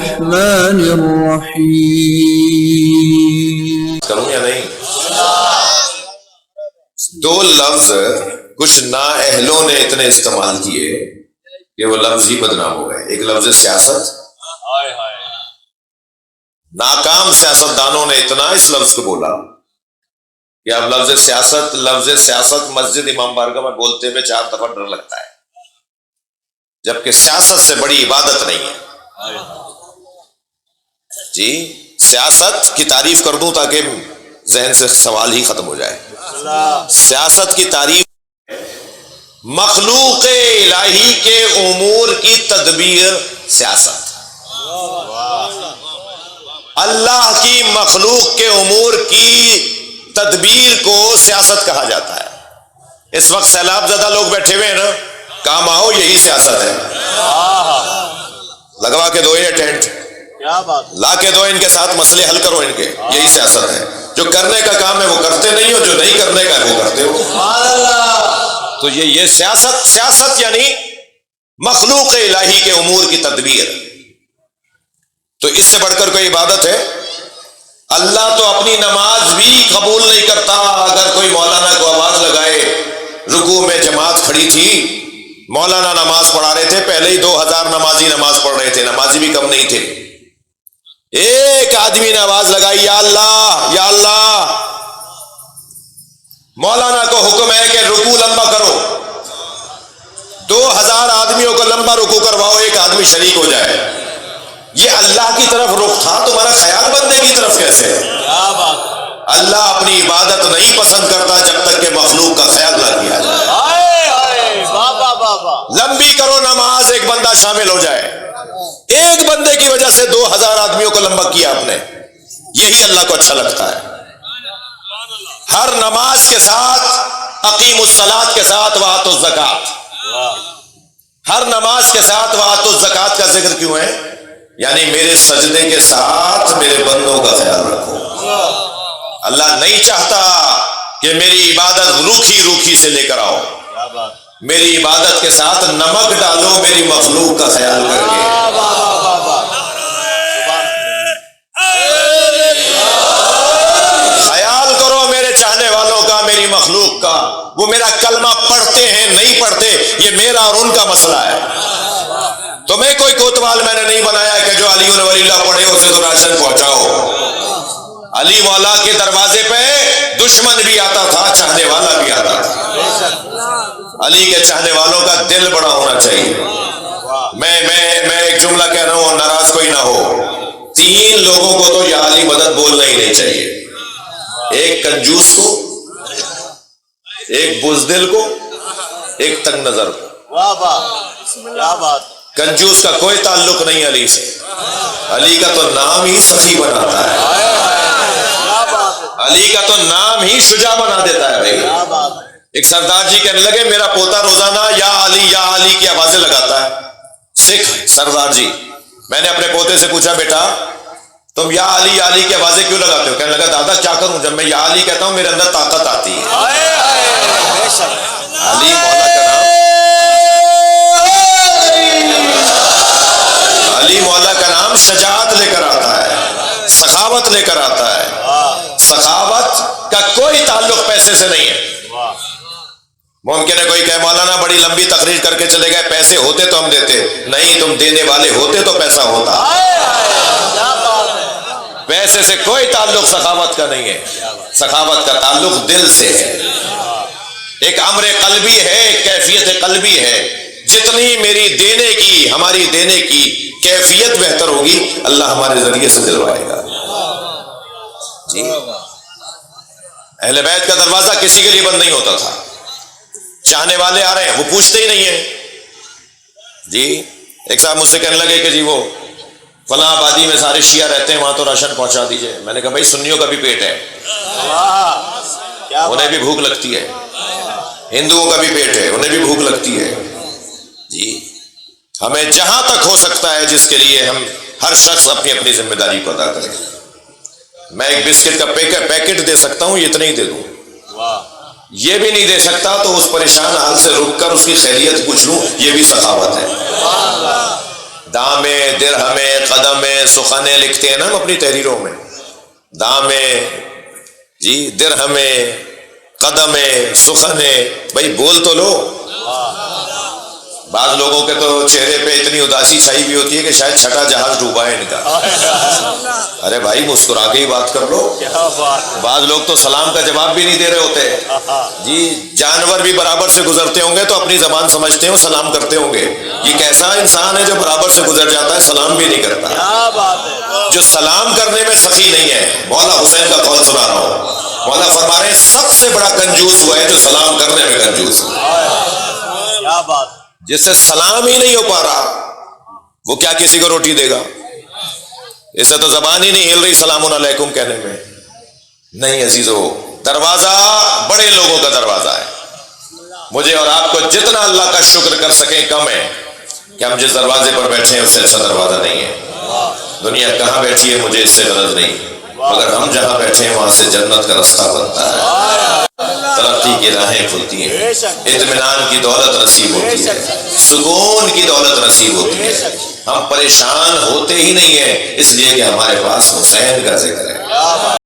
الرحمن الرحیم. کروں یا نہیں؟ دو لفظ کچھ نااہلوں نے اتنے استعمال کیے کہ وہ لفظ ہی بدنام ہو گئے. ایک لفظ سیاست، ناکام سیاستدانوں نے اتنا اس لفظ کو بولا کہ اب لفظ سیاست مسجد امام بارگاہ میں بولتے ہوئے 4 دفعہ ڈر لگتا ہے، جبکہ سیاست سے بڑی عبادت نہیں ہے. جی سیاست کی تعریف کر دوں تاکہ ذہن سے سوال ہی ختم ہو جائے. سیاست کی تعریف مخلوق الہی کے امور کی تدبیر سیاست. اللہ کی مخلوق کے امور کی تدبیر کو سیاست کہا جاتا ہے. اس وقت سیلاب زدہ لوگ بیٹھے ہوئے ہیں نا، کام آؤ، یہی سیاست ہے. لگوا کے دو یہ ٹینٹ، لا کے دو ان کے ساتھ مسئلے حل کرو ان کے، یہی سیاست ہے. جو کرنے کا کام ہے وہ کرتے نہیں ہو، جو نہیں کرنے کا ہے وہ کرتے ہو. تو یہ سیاست یعنی مخلوق الہی کے امور کی تدبیر. تو اس سے بڑھ کر کوئی عبادت ہے؟ اللہ تو اپنی نماز بھی قبول نہیں کرتا. اگر کوئی مولانا کو آواز لگائے، رکوع میں جماعت کھڑی تھی، مولانا نماز پڑھا رہے تھے، پہلے ہی 2000 نمازی نماز پڑھ رہے تھے، نمازی بھی کم نہیں تھے. ایک آدمی نے آواز لگائی، یا اللہ یا اللہ. مولانا کو حکم ہے کہ رکوع لمبا کرو، 2000 آدمیوں کو لمبا رکوع کرواؤ، ایک آدمی شریک ہو جائے. یہ اللہ کی طرف رخ تھا، تمہارا خیال بندے کی طرف کیسے؟ اللہ اپنی عبادت نہیں پسند کرتا جب تک کہ مخلوق کا خیال نہ کیا جائے. لمبی کرو نماز، ایک بندہ شامل ہو جائے. ایک بندے کی وجہ سے 2000 آدمیوں کو لمبا کیا آپ نے، یہی اللہ کو اچھا لگتا ہے. ہر نماز کے ساتھ اقیموا الصلاۃ کے ساتھ وآتوا الزکات، ہر نماز کے ساتھ وآتوا الزکات کا ذکر کیوں ہے؟ یعنی میرے سجدے کے ساتھ میرے بندوں کا خیال رکھو. اللہ نہیں چاہتا کہ میری عبادت روکھی سے لے کر آؤ، میری عبادت کے ساتھ نمک ڈالو میری مخلوق کا خیال کر کے. خیال کرو میرے چاہنے والوں کا، میری مخلوق کا. وہ میرا کلمہ پڑھتے ہیں نہیں پڑھتے، یہ میرا اور ان کا مسئلہ ہے. تمہیں کوئی کوتوال میں نے نہیں بنایا کہ جو علی ولی اللہ پڑھے اسے تو راشن پہنچاؤ. علی مولا کے دروازے پہ دشمن بھی آتا تھا، چاہنے والا بھی آتا تھا. علی کے چاہنے والوں کا دل بڑا ہونا چاہیے. میں ایک جملہ کہہ رہا ہوں، ناراض کوئی نہ ہو. 3 لوگوں کو تو یا علی مدد بولنا ہی نہیں چاہیے. ایک کنجوس کو، ایک بزدل کو، ایک تنگ نظر کو. کنجوس کا کوئی تعلق نہیں علی سے، علی کا تو نام ہی سخی بناتا ہے، علی کا تو نام ہی شجاع بنا دیتا ہے. بھائی ایک سردار جی کہنے لگے میرا پوتا روزانہ یا علی کی آوازیں لگاتا ہے. سکھ سردار جی، میں نے اپنے پوتے سے پوچھا بیٹا تم یا علی کی آوازیں کیوں لگاتے ہو؟ کہنے لگا دادا کیا کروں، جب میں یا علی کہتا ہوں میرے اندر طاقت آتی ہے. علی مولا کا نام، علی مولا کا نام شجاعت لے کر آتا ہے، سخاوت لے کر آتا ہے. سخاوت کا کوئی تعلق پیسے سے نہیں ہے. ممکن ہے کوئی کہ مولانا بڑی لمبی تقریر کر کے چلے گئے، پیسے ہوتے تو ہم دیتے. نہیں، تم دینے والے ہوتے تو پیسہ ہوتا. پیسے سے کوئی تعلق سخاوت کا نہیں ہے. سخاوت کا تعلق دل سے ہے. ایک امر قلبی ہے، ایک کیفیت قلبی ہے. جتنی میری دینے کی، ہماری دینے کی کیفیت بہتر ہوگی، اللہ ہمارے ذریعے سے دلوائے گا. جی اہل بیت کا دروازہ کسی کے لیے بند نہیں ہوتا تھا. چاہنے والے آ رہے ہیں وہ پوچھتے ہی نہیں ہیں. جی ایک صاحب مجھ سے کہنے لگے کہ جی وہ فلاں آبادی میں سارے شیعہ رہتے ہیں، وہاں تو راشن پہنچا دیجئے. میں نے کہا بھائی سنیوں کا بھی پیٹ ہے، انہیں بھی بھوک لگتی ہے. ہندوؤں کا بھی پیٹ ہے، انہیں بھی بھوک لگتی ہے. جی ہمیں جہاں تک ہو سکتا ہے جس کے لیے ہم ہر شخص اپنی اپنی ذمہ داری کو ادا کرے. میں ایک بسکٹ کا پیکٹ دے سکتا ہوں، اتنا ہی دے دوں. یہ بھی نہیں دے سکتا تو اس پریشان حال سے رک کر اس کی خیریت پوچھ لوں، یہ بھی سخاوت ہے. دامے درہمے قدمے سخنے لکھتے ہیں نا ہم اپنی تحریروں میں، دامے جی درہمے قدمے سخنے، بھائی بول تو لو۔ بعض لوگوں کے تو چہرے پہ اتنی اداسی چھائی ہوئی ہوتی ہے کہ شاید چھٹا جہاز ڈوبا ہے ان کا۔ ارے بھائی مسکرا کے ہی بات کر لو۔ بعض لوگ تو سلام کا جواب بھی نہیں دے رہے ہوتے جی، جانور بھی برابر سے گزرتے ہوں گے تو اپنی زبان سمجھتے ہیں سلام کرتے ہوں گے، یہ کیسا انسان ہے جو برابر سے گزر جاتا ہے سلام بھی نہیں کرتا، جو سلام کرنے میں سخی نہیں ہے۔ مولا حسین کا قول سنا رہا ہوں، مولا فرما رہے ہیں سب سے بڑا کنجوس وہ ہے جو سلام کرنے میں کنجوس ہے۔ کیا بات، جس سے سلام ہی نہیں ہو پا رہا وہ کیا کسی کو روٹی دے گا؟ اسے تو زبان ہی نہیں ہل رہی سلام علیکم کہنے میں۔ نہیں عزیزو، دروازہ بڑے لوگوں کا دروازہ ہے، مجھے اور آپ کو جتنا اللہ کا شکر کر سکیں کم ہے کہ ہم جس دروازے پر بیٹھے ہیں اس سے اچھا دروازہ نہیں ہے۔ دنیا کہاں بیٹھی ہے مجھے اس سے غرض نہیں، مگر ہم جہاں بیٹھے ہیں وہاں سے جنت کا راستہ بنتا ہے، ترقی کی راہیں کھلتی ہیں، اطمینان کی دولت نصیب ہوتی ہے، سکون کی دولت نصیب ہوتی ہے۔ ہم پریشان ہوتے ہی نہیں ہیں اس لیے کہ ہمارے پاس حسین کا ذکر ہے۔